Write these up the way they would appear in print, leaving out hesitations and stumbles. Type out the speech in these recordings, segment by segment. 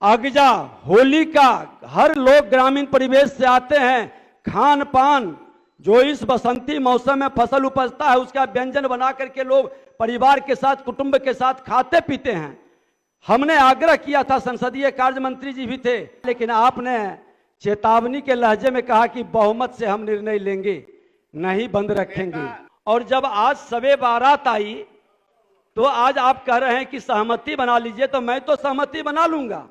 अगजा होली का हर लोग ग्रामीण परिवेश से आते हैं। खान पान जो इस बसंती मौसम में फसल उपजता है उसका व्यंजन बना करके लोग परिवार के साथ कुटुंब के साथ खाते पीते हैं। हमने आग्रह किया था, संसदीय कार्य मंत्री जी भी थे, लेकिन आपने चेतावनी के लहजे में कहा कि बहुमत से हम निर्णय लेंगे, नहीं बंद रखेंगे। और जब आज सबे बारात आई तो आज आप कह रहे हैं कि सहमति बना लीजिए, तो मैं तो सहमति बना लूंगा।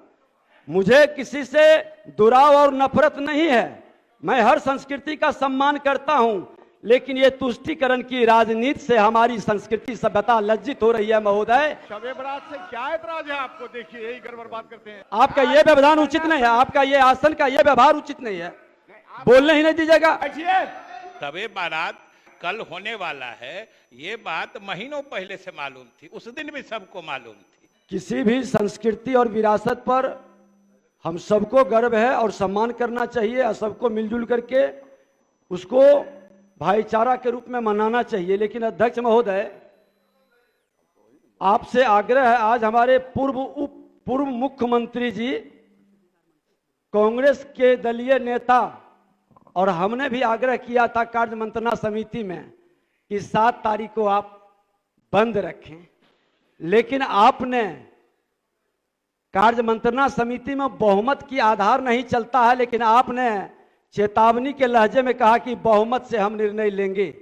मुझे किसी से दुराव और नफरत नहीं है, मैं हर संस्कृति का सम्मान करता हूं, लेकिन ये तुष्टीकरण की राजनीति से हमारी संस्कृति सभ्यता लज्जित हो रही है महोदय। शबे बारात से क्या ऐतराज है आपको? देखिए यही गड़बड़ बात करते हैं। आपका ये व्यवधान उचित नहीं है, आपका ये आसन का ये व्यवहार उचित नहीं है, बोलने ही नहीं दीजिएगा। शबे बारात कल होने वाला है, ये बात महीनों पहले से मालूम थी, उस दिन भी सबको मालूम थी। किसी भी संस्कृति और विरासत पर हम सबको गर्व है और सम्मान करना चाहिए और सबको मिलजुल करके उसको भाईचारा के रूप में मनाना चाहिए। लेकिन अध्यक्ष महोदय, आपसे आग्रह है, आज हमारे पूर्व मुख्यमंत्री जी, कांग्रेस के दलीय नेता, और हमने भी आग्रह किया था कार्य मंत्रणा समिति में कि 7 तारीख को आप बंद रखें, लेकिन आपने कार्य मंत्रणा समिति में बहुमत की आधार नहीं चलता है, लेकिन आपने चेतावनी के लहजे में कहा कि बहुमत से हम निर्णय लेंगे,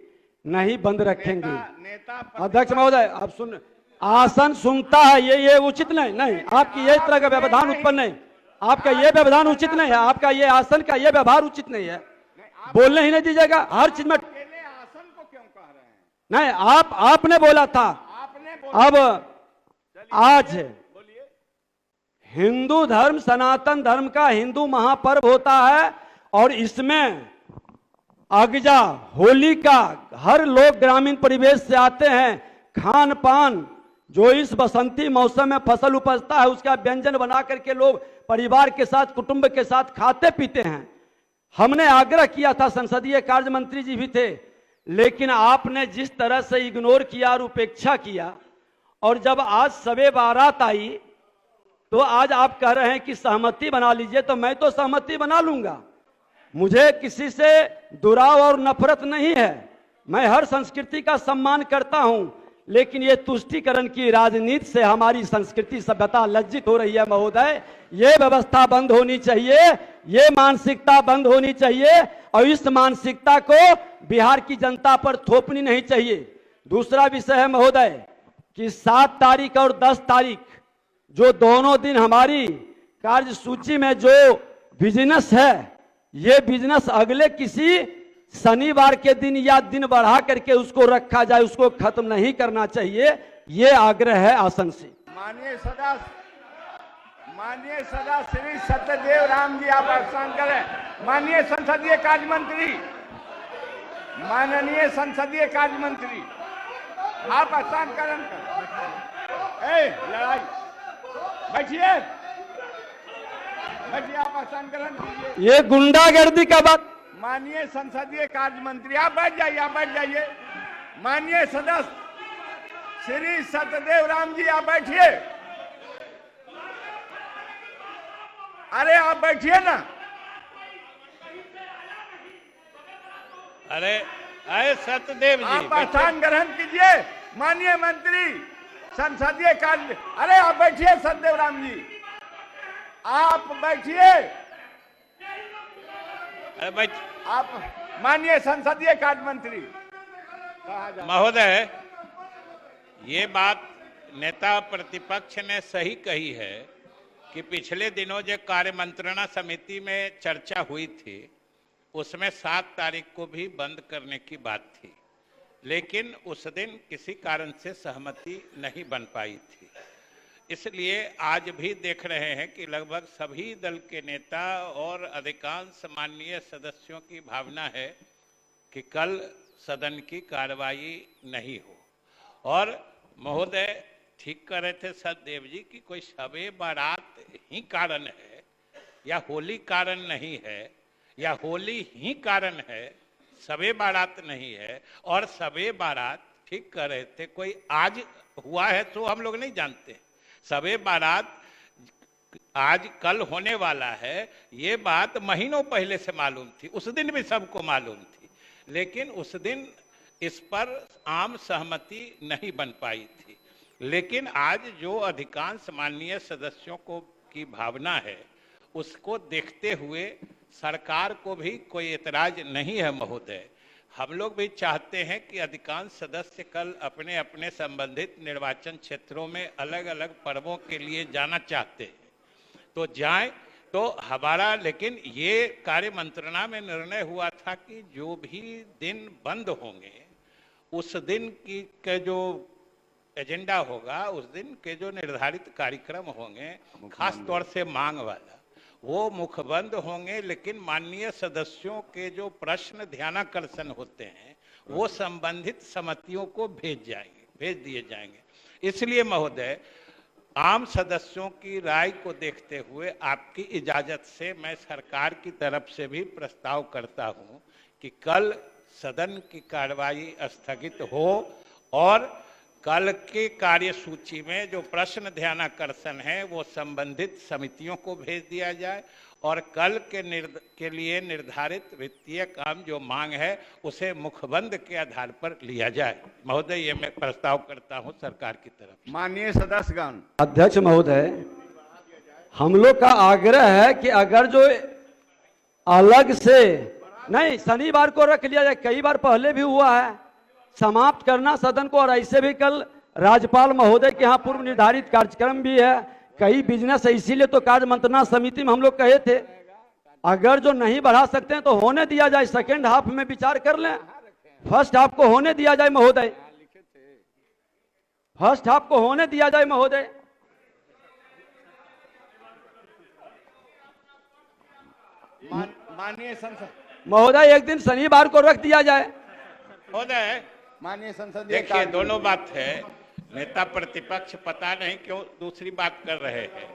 नहीं बंद रखेंगे। अध्यक्ष महोदय, आप सुन, आसन सुनता है, ये उचित नहीं, आपकी ये तरह का व्यवधान उत्पन्न नहीं, आपका ये व्यवधान उचित नहीं है, आपका ये आसन का ये व्यवहार उचित नहीं है, बोलने ही नहीं दीजिएगा हर चीज में। आसन को क्यों कह रहे हैं? नहीं, आपने बोला था। अब आज हिंदू धर्म, सनातन धर्म का हिंदू महापर्व होता है और इसमें अगजा होली का हर लोग ग्रामीण परिवेश से आते हैं। खान पान जो इस बसंती मौसम में फसल उपजता है उसका व्यंजन बना करके लोग परिवार के साथ कुटुंब के साथ खाते पीते हैं। हमने आग्रह किया था, संसदीय कार्य मंत्री जी भी थे, लेकिन आपने जिस तरह से इग्नोर किया और उपेक्षा किया, और जब आज सबे बारात आई तो आज आप कह रहे हैं कि सहमति बना लीजिए, तो मैं तो सहमति बना लूंगा। मुझे किसी से दुराव और नफरत नहीं है, मैं हर संस्कृति का सम्मान करता हूं, लेकिन ये तुष्टीकरण की राजनीति से हमारी संस्कृति सभ्यता लज्जित हो रही है महोदय। ये व्यवस्था बंद होनी चाहिए, ये मानसिकता बंद होनी चाहिए, और इस मानसिकता को बिहार की जनता पर थोपनी नहीं चाहिए। दूसरा विषय है महोदय कि 7 तारीख और 10 तारीख जो दोनों दिन हमारी कार्य सूची में जो बिजनेस है, ये बिजनेस अगले किसी शनिवार के दिन या दिन बढ़ा करके उसको रखा जाए, उसको खत्म नहीं करना चाहिए, ये आग्रह है आसन से। माननीय सदा श्री सत्यदेव राम जी, आप आसान करें। माननीय संसदीय कार्य मंत्री, आप आसान करें। लड़ाई बैठिए, आप आसान करें। ये गुंडागर्दी का बात। माननीय संसदीय कार्य मंत्री, आप बैठ जाइए। माननीय सदस्य श्री सत्यदेव राम जी, आप बैठिए। अरे आप बैठिए ना। अरे सत्यदेव जी, आप स्थान ग्रहण कीजिए। माननीय मंत्री संसदीय कार्य, अरे आप बैठिए। सत्यदेव राम जी, आप बैठिए। आप माननीय संसदीय कार्य मंत्री महोदय, ये बात नेता प्रतिपक्ष ने सही कही है कि पिछले दिनों जो कार्य मंत्रणा समिति में चर्चा हुई थी उसमें 7 तारीख को भी बंद करने की बात थी, लेकिन उस दिन किसी कारण से सहमति नहीं बन पाई थी। इसलिए आज भी देख रहे हैं कि लगभग सभी दल के नेता और अधिकांश माननीय सदस्यों की भावना है कि कल सदन की कार्रवाई नहीं हो। और महोदय ठीक कर रहे थे सतदेव जी कि कोई शबे बारात ही कारण है या होली कारण नहीं है, या होली ही कारण है, शबे बारात नहीं है। और शबे बारात ठीक कर रहे थे, कोई आज हुआ है तो हम लोग नहीं जानते। शबे बारात आज कल होने वाला है, ये बात महीनों पहले से मालूम थी, उस दिन भी सबको मालूम थी, लेकिन उस दिन इस पर आम सहमति नहीं बन पाई थी। लेकिन आज जो अधिकांश माननीय सदस्यों को की भावना है, उसको देखते हुए सरकार को भी कोई एतराज नहीं है महोदय। हम लोग भी चाहते हैं कि अधिकांश सदस्य कल अपने अपने संबंधित निर्वाचन क्षेत्रों में अलग अलग पर्वों के लिए जाना चाहते हैं तो जाएं, तो हमारा लेकिन ये कार्य मंत्रणा में निर्णय हुआ था कि जो भी दिन बंद होंगे उस दिन की के जो एजेंडा होगा, उस दिन के जो निर्धारित कार्यक्रम होंगे, खास तौर से मांग वाला, वो मुखबंद होंगे, लेकिन माननीय सदस्यों के जो प्रश्न ध्यानाकर्षण होते हैं वो संबंधित समितियों को भेज दिए जाएंगे। इसलिए महोदय, आम सदस्यों की राय को देखते हुए आपकी इजाजत से मैं सरकार की तरफ से भी प्रस्ताव करता हूं कि कल सदन की कार्यवाही स्थगित हो और कल के कार्यसूची में जो प्रश्न ध्यानाकर्षण है वो संबंधित समितियों को भेज दिया जाए और कल के लिए निर्धारित वित्तीय काम जो मांग है उसे मुखबंद के आधार पर लिया जाए। महोदय, ये मैं प्रस्ताव करता हूं सरकार की तरफ। माननीय सदस्यगण, अध्यक्ष महोदय, हम लोग का आग्रह है कि अगर जो अलग से नहीं, शनिवार को रख लिया जाए, कई बार पहले भी हुआ है, समाप्त करना सदन को। और ऐसे भी कल राज्यपाल महोदय के यहाँ पूर्व निर्धारित कार्यक्रम भी है, कई बिजनेस है, इसीलिए तो कार्य मंत्रणा समिति में हम लोग कहे थे अगर जो नहीं बढ़ा सकते हैं तो होने दिया जाए, सेकेंड हाफ में विचार कर लें, फर्स्ट हाफ को होने दिया जाए महोदय, फर्स्ट हाफ को होने दिया जाए महोदय। माननीय संसद महोदय, एक दिन शनिवार को रख दिया जाए। महोदय, माननीय संसद, देखिए दोनों बात है, नेता प्रतिपक्ष पता नहीं क्यों दूसरी बात कर रहे हैं।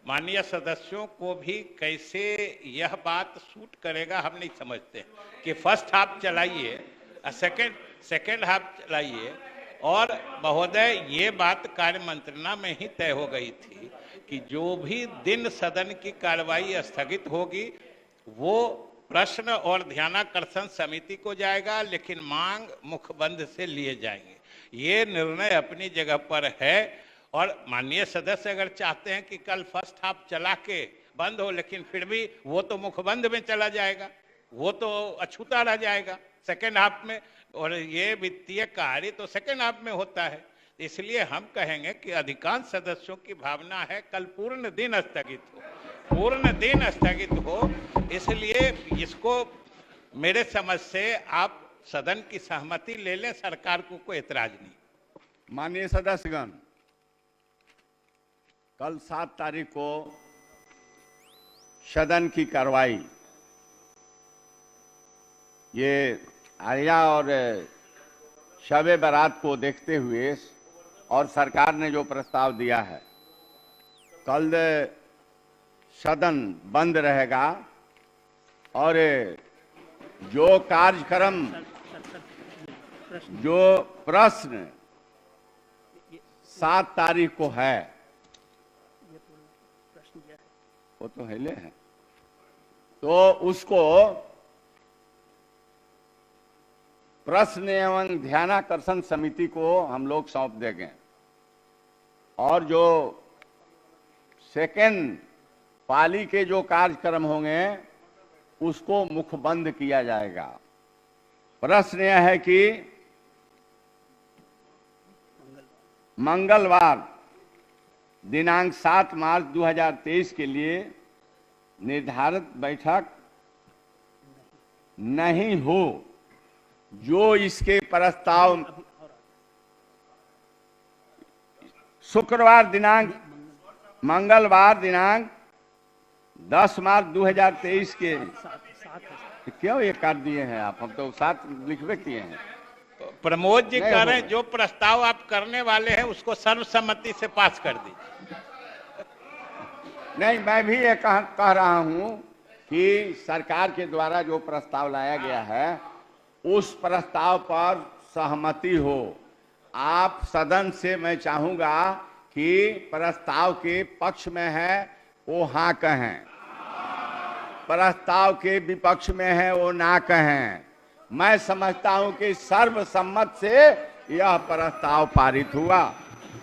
माननीय सदस्यों को भी कैसे यह बात सूट करेगा हम नहीं समझते कि फर्स्ट हाफ चलाइए, सेकेंड हाफ चलाइए। और महोदय, ये बात कार्य मंत्रणा में ही तय हो गई थी कि जो भी दिन सदन की कार्रवाई स्थगित होगी वो प्रश्न और ध्यानाकर्षण समिति को जाएगा, लेकिन मांग मुखबंद से लिए जाएंगे। ये निर्णय अपनी जगह पर है और माननीय सदस्य अगर चाहते हैं कि कल फर्स्ट हाफ चला के बंद हो, लेकिन फिर भी वो तो मुखबंद में चला जाएगा, वो तो अछूता रह जाएगा सेकेंड हाफ में, और ये वित्तीय कार्य तो सेकेंड हाफ में होता है। इसलिए हम कहेंगे कि अधिकांश सदस्यों की भावना है कल पूर्ण दिन स्थगित हो, पूर्ण दिन स्थगित हो। इसलिए इसको मेरे समझ से आप सदन की सहमति ले लें, सरकार को कोई एतराज नहीं। माननीय सदस्यगण, कल 7 तारीख को सदन की कार्रवाई ये आया और शब बारात को देखते हुए और सरकार ने जो प्रस्ताव दिया है, कल सदन बंद रहेगा और जो कार्यक्रम, जो प्रश्न 7 तारीख को है वो तो हिले है, तो उसको प्रश्न एवं ध्यानाकर्षण समिति को हम लोग सौंप देंगे और जो सेकेंड पाली के जो कार्यक्रम होंगे उसको मुखबंद किया जाएगा। प्रश्न यह है कि मंगलवार दिनांक 7 मार्च 2023 के लिए निर्धारित बैठक नहीं हो, जो इसके प्रस्ताव मंगलवार दिनांक 10 मार्च 2023 के, क्यों ये काट दिए हैं आप? हम तो 7 लिखवे किए हैं। प्रमोद जी कह रहे हैं जो प्रस्ताव आप करने वाले हैं उसको सर्वसम्मति से पास कर दीजिए। नहीं, मैं भी ये कह रहा हूं कि सरकार के द्वारा जो प्रस्ताव लाया गया है उस प्रस्ताव पर सहमति हो। आप सदन से मैं चाहूंगा कि प्रस्ताव के पक्ष में है वो हाँ कहें, प्रस्ताव के विपक्ष में है वो ना कहें। मैं समझता हूं कि सर्वसम्मत से यह प्रस्ताव पारित हुआ।